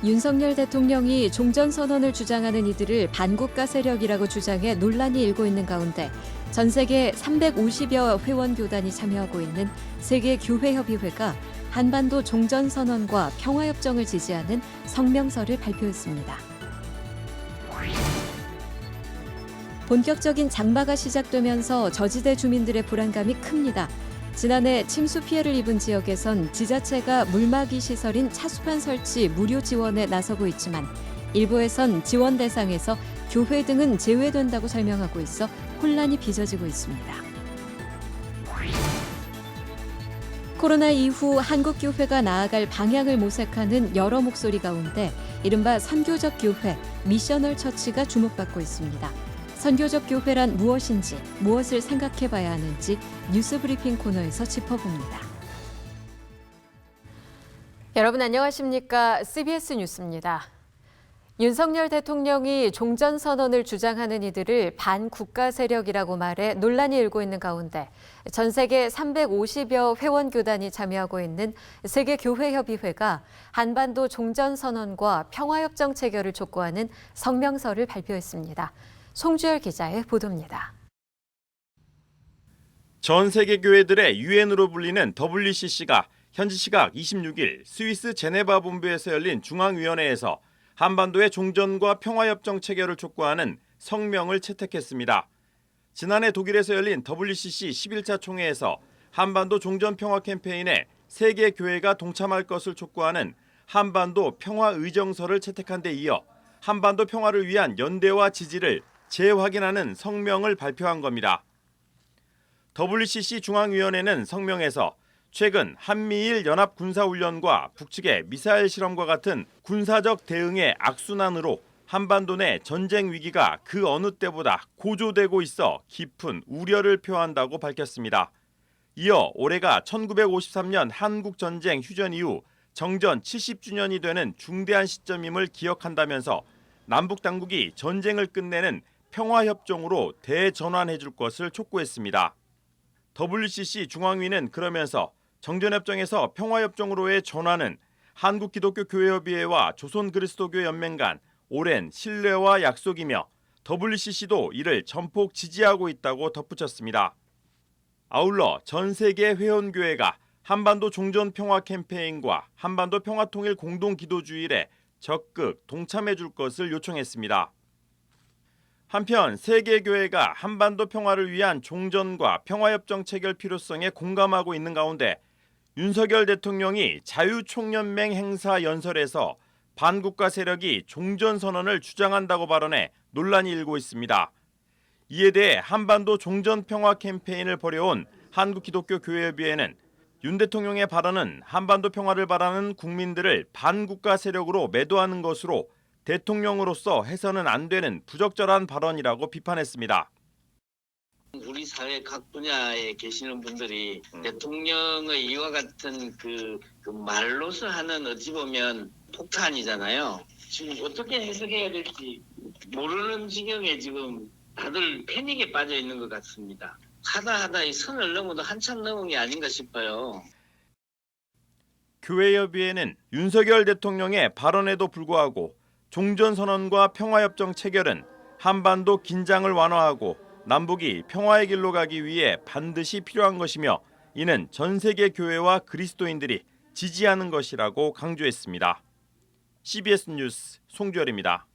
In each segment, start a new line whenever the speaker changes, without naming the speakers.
윤석열 대통령이 종전선언을 주장하는 이들을 반국가 세력이라고 주장해 논란이 일고 있는 가운데 전 세계 350여 회원 교단이 참여하고 있는 세계교회협의회가 한반도 종전선언과 평화협정을 지지하는 성명서를 발표했습니다. 본격적인 장마가 시작되면서 저지대 주민들의 불안감이 큽니다. 지난해 침수 피해를 입은 지역에선 지자체가 물막이 시설인 차수판 설치 무료 지원에 나서고 있지만 일부에선 지원 대상에서 교회 등은 제외된다고 설명하고 있어 혼란이 빚어지고 있습니다. 코로나 이후 한국교회가 나아갈 방향을 모색하는 여러 목소리 가운데 이른바 선교적 교회, 미셔널 처치가 주목받고 있습니다. 선교적 교회란 무엇인지, 무엇을 생각해봐야 하는지 뉴스 브리핑 코너에서 짚어봅니다. 여러분 안녕하십니까? CBS 뉴스입니다. 윤석열 대통령이 종전선언을 주장하는 이들을 반국가 세력이라고 말해 논란이 일고 있는 가운데 전 세계 350여 회원 교단이 참여하고 있는 세계교회협의회가 한반도 종전선언과 평화협정 체결을 촉구하는 성명서를 발표했습니다. 송주열 기자의 보도입니다.
전 세계 교회들의 유엔으로 불리는 WCC가 현지 시각 26일 스위스 제네바 본부에서 열린 중앙위원회에서 한반도의 종전과 평화협정 체결을 촉구하는 성명을 채택했습니다. 지난해 독일에서 열린 WCC 11차 총회에서 한반도 종전 평화 캠페인에 세계 교회가 동참할 것을 촉구하는 한반도 평화의정서를 채택한 데 이어 한반도 평화를 위한 연대와 지지를 재확인하는 성명을 발표한 겁니다. WCC 중앙위원회는 성명에서 최근 한미일 연합군사훈련과 북측의 미사일 실험과 같은 군사적 대응의 악순환으로 한반도 내 전쟁 위기가 그 어느 때보다 고조되고 있어 깊은 우려를 표한다고 밝혔습니다. 이어 올해가 1953년 한국전쟁 휴전 이후 정전 70주년이 되는 중대한 시점임을 기억한다면서 남북 당국이 전쟁을 끝내는 평화협정으로 대전환해줄 것을 촉구했습니다. WCC 중앙위는 그러면서 정전협정에서 평화협정으로의 전환은 한국기독교교회협의회와 조선그리스도교연맹 간 오랜 신뢰와 약속이며 WCC도 이를 전폭 지지하고 있다고 덧붙였습니다. 아울러 전 세계 회원교회가 한반도 종전 평화 캠페인과 한반도 평화통일 공동기도주일에 적극 동참해줄 것을 요청했습니다. 한편 세계교회가 한반도 평화를 위한 종전과 평화협정 체결 필요성에 공감하고 있는 가운데 윤석열 대통령이 자유총연맹 행사 연설에서 반국가 세력이 종전선언을 주장한다고 발언해 논란이 일고 있습니다. 이에 대해 한반도 종전평화 캠페인을 벌여온 한국기독교교회협의회는 윤 대통령의 발언은 한반도 평화를 바라는 국민들을 반국가 세력으로 매도하는 것으로 대통령으로서 해서는 안 되는 부적절한 발언이라고 비판했습니다.
우리 사회 각 분야에 계시는 분들이 대통령의 이와 같은 그 말로서 하는 어찌 보면 폭탄이잖아요. 지금 어떻게 해석해야 될지 모르는 지경에 지금 다들 패닉에 빠져 있는 것 같습니다. 하다 이 선을 넘어도 한참 넘은 게 아닌가 싶어요.
교회협의회는 윤석열 대통령의 발언에도 불구하고 종전선언과 평화협정 체결은 한반도 긴장을 완화하고 남북이 평화의 길로 가기 위해 반드시 필요한 것이며 이는 전 세계 교회와 그리스도인들이 지지하는 것이라고 강조했습니다. CBS 뉴스 송주열입니다.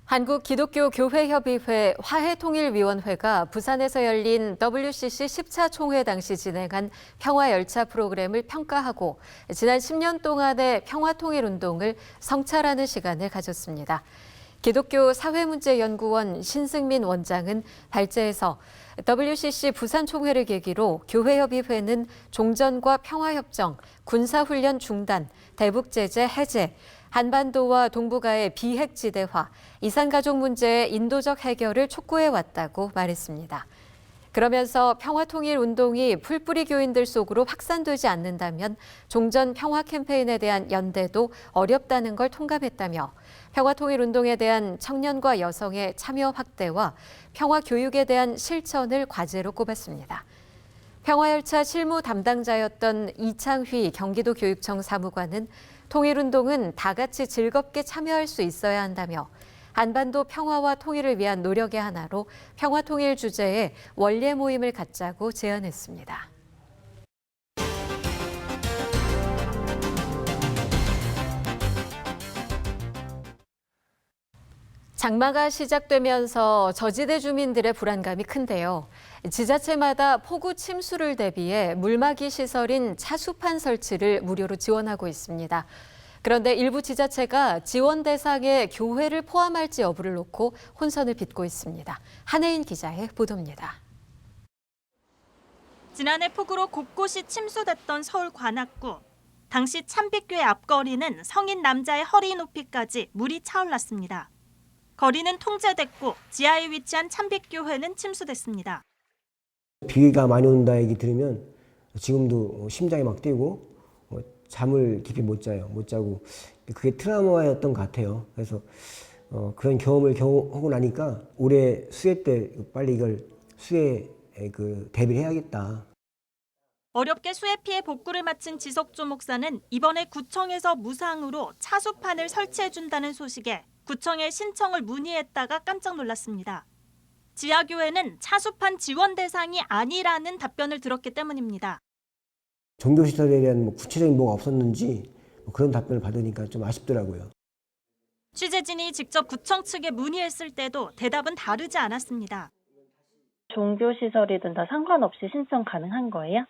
한국기독교교회협의회 화해통일위원회가 부산에서 열린 WCC 10차 총회 당시 진행한 평화열차 프로그램을 평가하고 지난 10년 동안의 평화통일운동을 성찰하는 시간을 가졌습니다. 기독교 사회문제연구원 신승민 원장은 발제에서 WCC 부산 총회를 계기로 교회협의회는 종전과 평화협정, 군사훈련 중단, 대북제재 해제, 한반도와 동북아의 비핵지대화, 이산가족 문제의 인도적 해결을 촉구해왔다고 말했습니다. 그러면서 평화통일운동이 풀뿌리 교인들 속으로 확산되지 않는다면 종전 평화 캠페인에 대한 연대도 어렵다는 걸 통감했다며 평화통일운동에 대한 청년과 여성의 참여 확대와 평화교육에 대한 실천을 과제로 꼽았습니다. 평화열차 실무 담당자였던 이창휘 경기도 교육청 사무관은 통일운동은 다 같이 즐겁게 참여할 수 있어야 한다며 한반도 평화와 통일을 위한 노력의 하나로 평화통일 주제에 원례 모임을 갖자고 제안했습니다. 장마가 시작되면서 저지대 주민들의 불안감이 큰데요. 지자체마다 폭우 침수를 대비해 물막이 시설인 차수판 설치를 무료로 지원하고 있습니다. 그런데 일부 지자체가 지원 대상에 교회를 포함할지 여부를 놓고 혼선을 빚고 있습니다. 한혜인 기자의 보도입니다.
지난해 폭우로 곳곳이 침수됐던 서울 관악구. 당시 참빛교회 앞거리는 성인 남자의 허리 높이까지 물이 차올랐습니다. 거리는 통제됐고 지하에 위치한 참빛교회는 침수됐습니다.
비가 많이 온다 얘기 들으면 지금도 심장이 막 뛰고 잠을 깊이 못 자고 그게 트라우마였던 것 같아요. 그래서 그런 경험을 하고 나니까 올해 수해 때 빨리 이걸 수해 대비를 해야겠다.
어렵게 수해 피해 복구를 마친 지석조 목사는 이번에 구청에서 무상으로 차수판을 설치해준다는 소식에 구청에 신청을 문의했다가 깜짝 놀랐습니다. 지하교회는 차수판 지원 대상이 아니라는 답변을 들었기 때문입니다.
종교시설에 대한 구체적인 뭐가 없었는지 그런 답변을 받으니까 좀 아쉽더라고요.
취재진이 직접 구청 측에 문의했을 때도 대답은 다르지 않았습니다.
종교시설이든 다 상관없이 신청 가능한 거예요?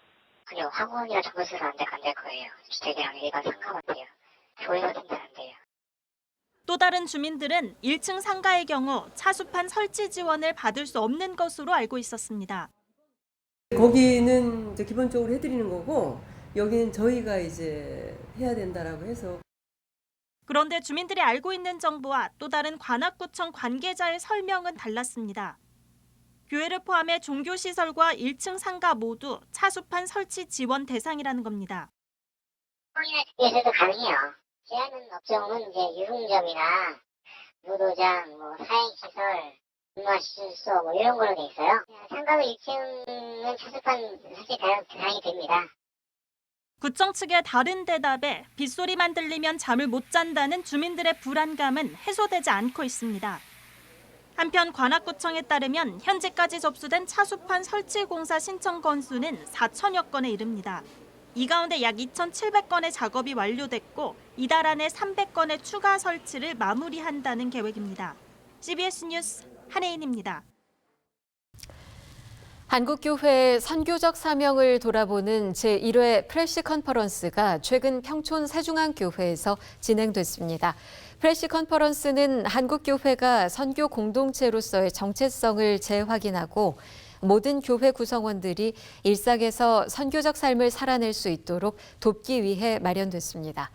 아니요, 학원이나 종교시설 안 될 거예요. 주택이랑 일반 상가만 돼요. 교회 같은 데는 안 돼요.
또 다른 주민들은 1층 상가의 경우 차수판 설치 지원을 받을 수 없는 것으로 알고 있었습니다.
거기는 이제 기본적으로 해드리는 거고 여기는 저희가 이제 해야 된다라고 해서.
그런데 주민들이 알고 있는 정보와 또 다른 관악구청 관계자의 설명은 달랐습니다. 교회를 포함해 종교시설과 1층 상가 모두 차수판 설치 지원 대상이라는 겁니다.
성인의 예술도 가능해요. 제한하는 업종은 이제 유흥점이나 무도장, 사행시설, 문화시설소 이런 걸로 돼 있어요. 상가도 1층은 차수판 설치 대상이 됩니다.
구청 측의 다른 대답에 빗소리만 들리면 잠을 못 잔다는 주민들의 불안감은 해소되지 않고 있습니다. 한편 관악구청에 따르면 현재까지 접수된 차수판 설치 공사 신청 건수는 4천여 건에 이릅니다. 이 가운데 약 2,700건의 작업이 완료됐고 이달 안에 300건의 추가 설치를 마무리한다는 계획입니다. CBS 뉴스 한혜인입니다.
한국교회의 선교적 사명을 돌아보는 제1회 프레시 컨퍼런스가 최근 평촌 세중앙교회에서 진행됐습니다. 프레시 컨퍼런스는 한국교회가 선교 공동체로서의 정체성을 재확인하고 모든 교회 구성원들이 일상에서 선교적 삶을 살아낼 수 있도록 돕기 위해 마련됐습니다.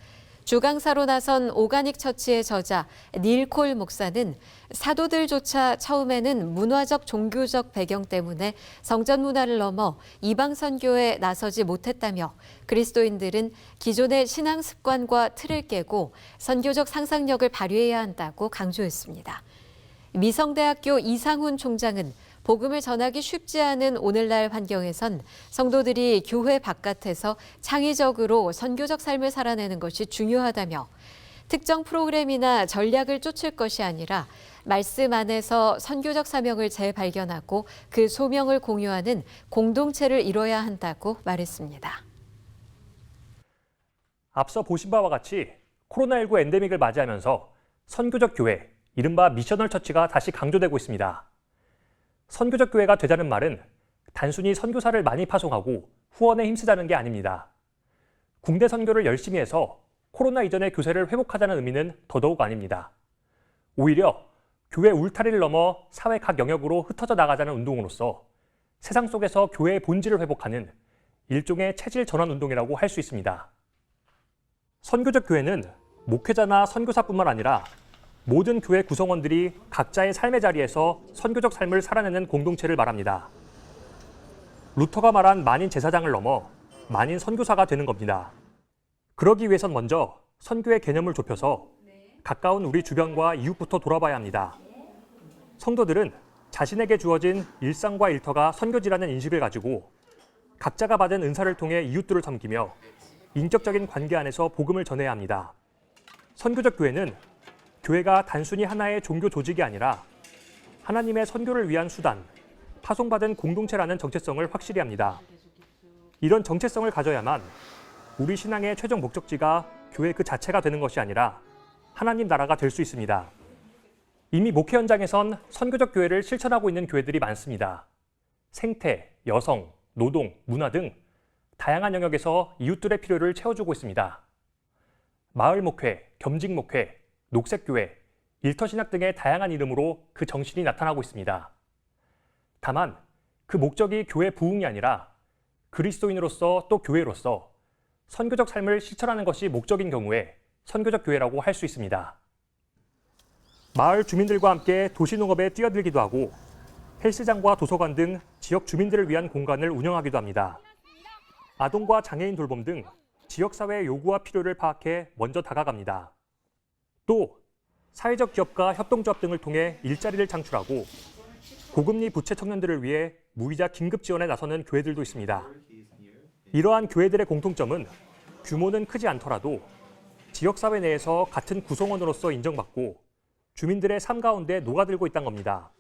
주강사로 나선 오가닉 처치의 저자 닐 콜 목사는 사도들조차 처음에는 문화적 종교적 배경 때문에 성전 문화를 넘어 이방 선교에 나서지 못했다며 그리스도인들은 기존의 신앙 습관과 틀을 깨고 선교적 상상력을 발휘해야 한다고 강조했습니다. 미성대학교 이상훈 총장은 복음을 전하기 쉽지 않은 오늘날 환경에선 성도들이 교회 바깥에서 창의적으로 선교적 삶을 살아내는 것이 중요하다며 특정 프로그램이나 전략을 쫓을 것이 아니라 말씀 안에서 선교적 사명을 재발견하고 그 소명을 공유하는 공동체를 이뤄야 한다고 말했습니다.
앞서 보신 바와 같이 코로나19 엔데믹을 맞이하면서 선교적 교회, 이른바 미셔널 처치가 다시 강조되고 있습니다. 선교적 교회가 되자는 말은 단순히 선교사를 많이 파송하고 후원에 힘쓰자는 게 아닙니다. 국내 선교를 열심히 해서 코로나 이전의 교세를 회복하자는 의미는 더더욱 아닙니다. 오히려 교회 울타리를 넘어 사회 각 영역으로 흩어져 나가자는 운동으로서 세상 속에서 교회의 본질을 회복하는 일종의 체질 전환 운동이라고 할 수 있습니다. 선교적 교회는 목회자나 선교사뿐만 아니라 모든 교회 구성원들이 각자의 삶의 자리에서 선교적 삶을 살아내는 공동체를 말합니다. 루터가 말한 만인 제사장을 넘어 만인 선교사가 되는 겁니다. 그러기 위해선 먼저 선교의 개념을 좁혀서 가까운 우리 주변과 이웃부터 돌아봐야 합니다. 성도들은 자신에게 주어진 일상과 일터가 선교지라는 인식을 가지고 각자가 받은 은사를 통해 이웃들을 섬기며 인격적인 관계 안에서 복음을 전해야 합니다. 선교적 교회는 교회가 단순히 하나의 종교 조직이 아니라 하나님의 선교를 위한 수단, 파송받은 공동체라는 정체성을 확실히 합니다. 이런 정체성을 가져야만 우리 신앙의 최종 목적지가 교회 그 자체가 되는 것이 아니라 하나님 나라가 될 수 있습니다. 이미 목회 현장에선 선교적 교회를 실천하고 있는 교회들이 많습니다. 생태, 여성, 노동, 문화 등 다양한 영역에서 이웃들의 필요를 채워주고 있습니다. 마을 목회, 겸직 목회, 녹색교회, 일터신학 등의 다양한 이름으로 그 정신이 나타나고 있습니다. 다만 그 목적이 교회 부흥이 아니라 그리스도인으로서 또 교회로서 선교적 삶을 실천하는 것이 목적인 경우에 선교적 교회라고 할 수 있습니다. 마을 주민들과 함께 도시농업에 뛰어들기도 하고 헬스장과 도서관 등 지역 주민들을 위한 공간을 운영하기도 합니다. 아동과 장애인 돌봄 등 지역사회의 요구와 필요를 파악해 먼저 다가갑니다. 또 사회적 기업과 협동조합 등을 통해 일자리를 창출하고 고금리 부채 청년들을 위해 무이자 긴급 지원에 나서는 교회들도 있습니다. 이러한 교회들의 공통점은 규모는 크지 않더라도 지역사회 내에서 같은 구성원으로서 인정받고 주민들의 삶 가운데 녹아들고 있다는 겁니다.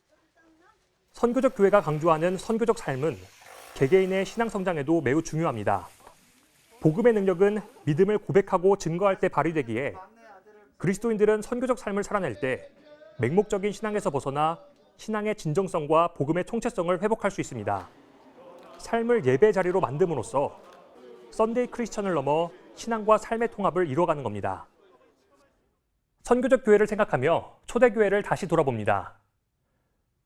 선교적 교회가 강조하는 선교적 삶은 개개인의 신앙 성장에도 매우 중요합니다. 복음의 능력은 믿음을 고백하고 증거할 때 발휘되기에 그리스도인들은 선교적 삶을 살아낼 때 맹목적인 신앙에서 벗어나 신앙의 진정성과 복음의 총체성을 회복할 수 있습니다. 삶을 예배 자리로 만듦으로써 썬데이 크리스천을 넘어 신앙과 삶의 통합을 이루어가는 겁니다. 선교적 교회를 생각하며 초대교회를 다시 돌아봅니다.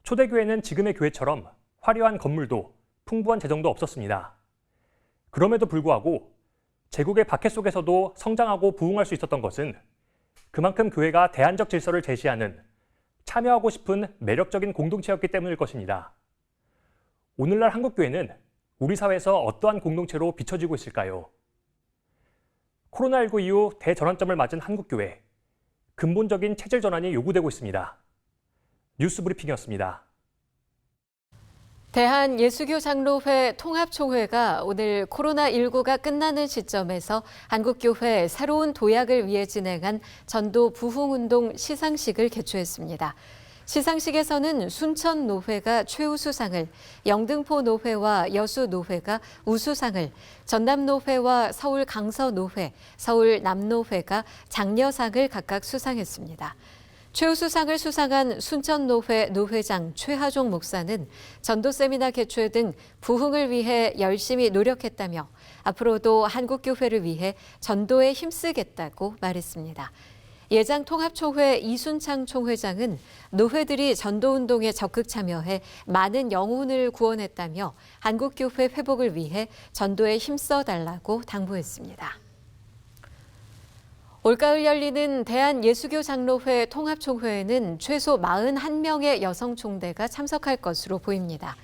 초대교회는 지금의 교회처럼 화려한 건물도 풍부한 재정도 없었습니다. 그럼에도 불구하고 제국의 박해 속에서도 성장하고 부흥할 수 있었던 것은 그만큼 교회가 대안적 질서를 제시하는 참여하고 싶은 매력적인 공동체였기 때문일 것입니다. 오늘날 한국교회는 우리 사회에서 어떠한 공동체로 비춰지고 있을까요? 코로나19 이후 대전환점을 맞은 한국교회. 근본적인 체질 전환이 요구되고 있습니다. 뉴스 브리핑이었습니다.
대한예수교장로회 통합총회가 오늘 코로나19가 끝나는 시점에서 한국교회 새로운 도약을 위해 진행한 전도 부흥운동 시상식을 개최했습니다. 시상식에서는 순천노회가 최우수상을, 영등포노회와 여수노회가 우수상을, 전남노회와 서울강서노회, 서울남노회가 장려상을 각각 수상했습니다. 최우수상을 수상한 순천노회 노회장 최하종 목사는 전도 세미나 개최 등 부흥을 위해 열심히 노력했다며 앞으로도 한국교회를 위해 전도에 힘쓰겠다고 말했습니다. 예장 통합총회 이순창 총회장은 노회들이 전도운동에 적극 참여해 많은 영혼을 구원했다며 한국교회 회복을 위해 전도에 힘써달라고 당부했습니다. 올가을 열리는 대한예수교장로회 통합총회에는 최소 41명의 여성총대가 참석할 것으로 보입니다.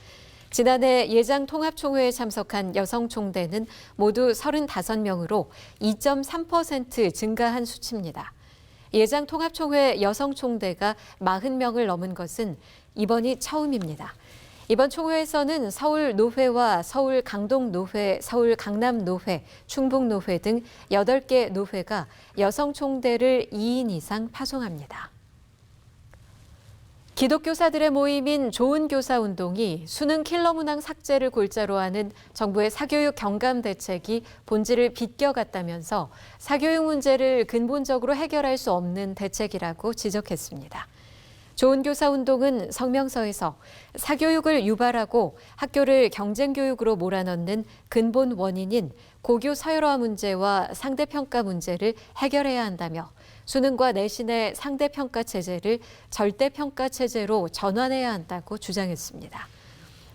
지난해 예장 통합총회에 참석한 여성총대는 모두 35명으로 2.3% 증가한 수치입니다. 예장 통합총회 여성총대가 40명을 넘은 것은 이번이 처음입니다. 이번 총회에서는 서울노회와 서울강동노회, 서울강남노회, 충북노회 등 8개 노회가 여성총대를 2인 이상 파송합니다. 기독교사들의 모임인 좋은교사운동이 수능 킬러 문항 삭제를 골자로 하는 정부의 사교육 경감 대책이 본질을 비껴갔다면서 사교육 문제를 근본적으로 해결할 수 없는 대책이라고 지적했습니다. 좋은교사운동은 성명서에서 사교육을 유발하고 학교를 경쟁교육으로 몰아넣는 근본 원인인 고교 서열화 문제와 상대평가 문제를 해결해야 한다며 수능과 내신의 상대평가 체제를 절대평가 체제로 전환해야 한다고 주장했습니다.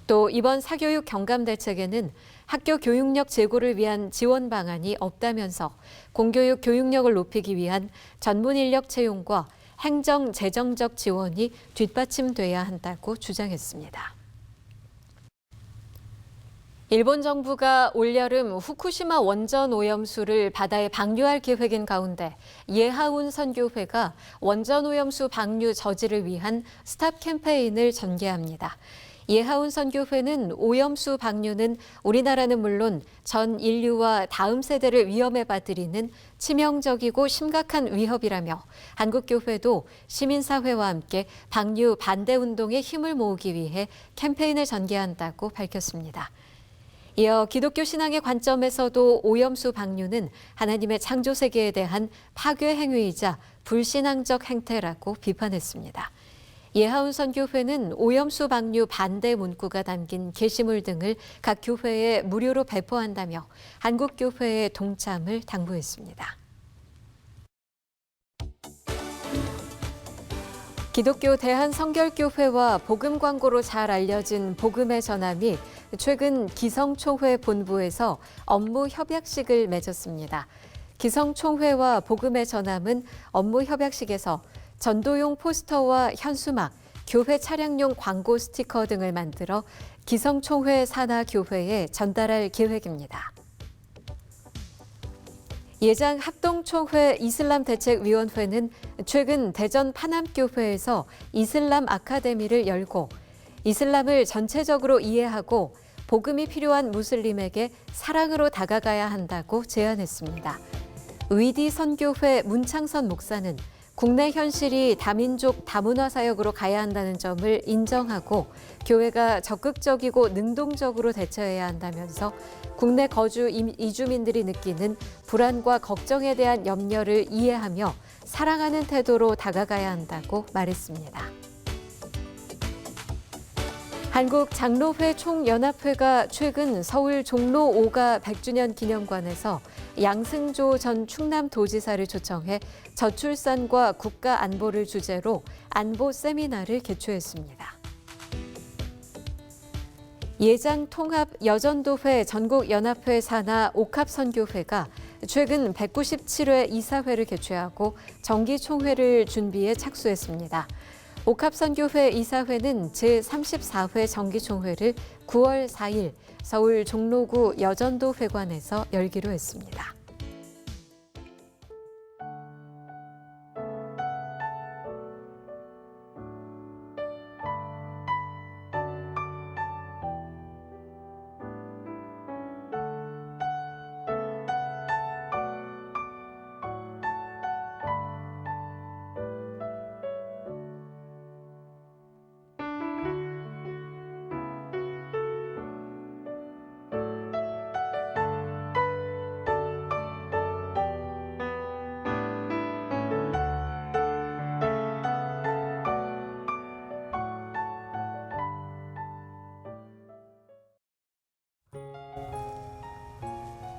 또 이번 사교육 경감 대책에는 학교 교육력 제고를 위한 지원 방안이 없다면서 공교육 교육력을 높이기 위한 전문 인력 채용과 행정, 재정적 지원이 뒷받침돼야 한다고 주장했습니다. 일본 정부가 올여름 후쿠시마 원전 오염수를 바다에 방류할 계획인 가운데 예하운 선교회가 원전 오염수 방류 저지를 위한 스탑 캠페인을 전개합니다. 예하운 선교회는 오염수 방류는 우리나라는 물론 전 인류와 다음 세대를 위험에 빠뜨리는 치명적이고 심각한 위협이라며 한국교회도 시민사회와 함께 방류 반대 운동에 힘을 모으기 위해 캠페인을 전개한다고 밝혔습니다. 이어 기독교 신앙의 관점에서도 오염수 방류는 하나님의 창조 세계에 대한 파괴 행위이자 불신앙적 행태라고 비판했습니다. 예하운 선교회는 오염수 방류 반대 문구가 담긴 게시물 등을 각 교회에 무료로 배포한다며 한국 교회의 동참을 당부했습니다. 기독교 대한성결교회와 복음 광고로 잘 알려진 복음의 전함이 최근 기성총회 본부에서 업무 협약식을 맺었습니다. 기성총회와 복음의 전함은 업무 협약식에서 전도용 포스터와 현수막, 교회 차량용 광고 스티커 등을 만들어 기성총회 산하 교회에 전달할 계획입니다. 예장 합동총회 이슬람대책위원회는 최근 대전 파남교회에서 이슬람 아카데미를 열고 이슬람을 전체적으로 이해하고 복음이 필요한 무슬림에게 사랑으로 다가가야 한다고 제안했습니다. 의디 선교회 문창선 목사는 국내 현실이 다민족 다문화 사역으로 가야 한다는 점을 인정하고 교회가 적극적이고 능동적으로 대처해야 한다면서 국내 거주 이주민들이 느끼는 불안과 걱정에 대한 염려를 이해하며 사랑하는 태도로 다가가야 한다고 말했습니다. 한국장로회 총연합회가 최근 서울 종로 5가 100주년 기념관에서 양승조 전 충남도지사를 초청해 저출산과 국가 안보를 주제로 안보 세미나를 개최했습니다. 예장통합여전도회 전국연합회 산하 옥합선교회가 최근 197회 이사회를 개최하고 정기총회를 준비해 착수했습니다. 옥합선교회 이사회는 제34회 정기총회를 9월 4일 서울 종로구 여전도 회관에서 열기로 했습니다.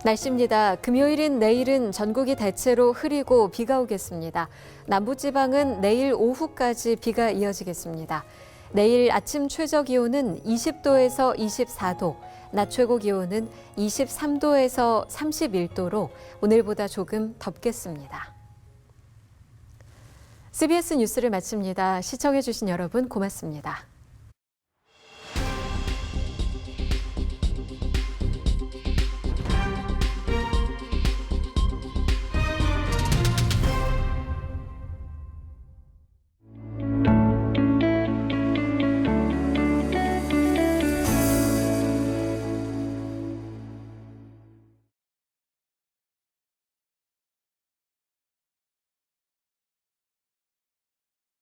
날씨입니다. 금요일인 내일은 전국이 대체로 흐리고 비가 오겠습니다. 남부지방은 내일 오후까지 비가 이어지겠습니다. 내일 아침 최저 기온은 20도에서 24도, 낮 최고 기온은 23도에서 31도로 오늘보다 조금 덥겠습니다. CBS 뉴스를 마칩니다. 시청해주신 여러분 고맙습니다.